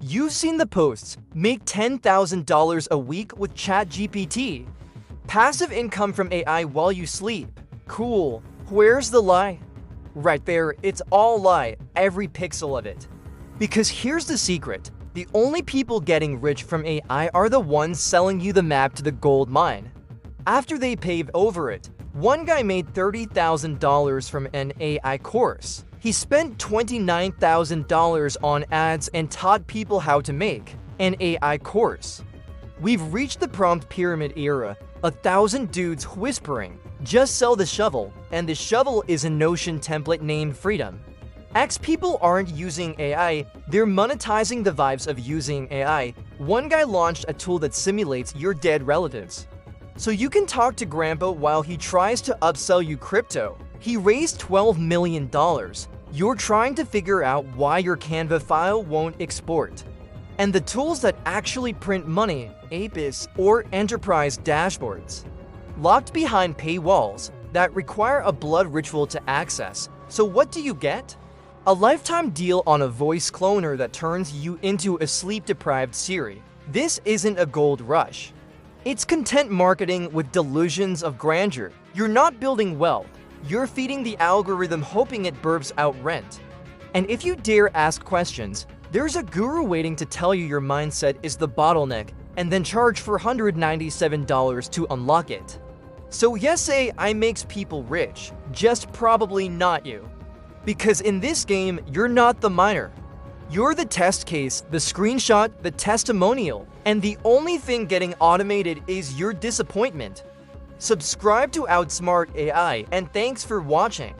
You've seen the posts, make $10,000 a week with ChatGPT. Passive income from AI while you sleep. Cool. Where's the lie? Right there, it's all lie, every pixel of it. Because here's the secret. The only people getting rich from AI are the ones selling you the map to the gold mine. After they pave over it, one guy made $30,000 from an AI course. He spent $29,000 on ads and taught people how to make an AI course. We've reached the prompt pyramid era, 1,000 dudes whispering, just sell the shovel, and the shovel is a Notion template named Freedom. People aren't using AI, they're monetizing the vibes of using AI. One guy launched a tool that simulates your dead relatives. So you can talk to Grandpa while he tries to upsell you crypto. He raised $12 million. You're trying to figure out why your Canva file won't export. And the tools that actually print money, Apis or enterprise dashboards, locked behind paywalls that require a blood ritual to access. So what do you get? A lifetime deal on a voice cloner that turns you into a sleep-deprived Siri. This isn't a gold rush. It's content marketing with delusions of grandeur. You're not building wealth. You're feeding the algorithm hoping it burps out rent. And if you dare ask questions, there's a guru waiting to tell you your mindset is the bottleneck and then charge for $197 to unlock it. So yes, AI makes people rich, just probably not you. Because in this game, you're not the miner. You're the test case, the screenshot, the testimonial, and the only thing getting automated is your disappointment. Subscribe to Outsmart AI, and thanks for watching.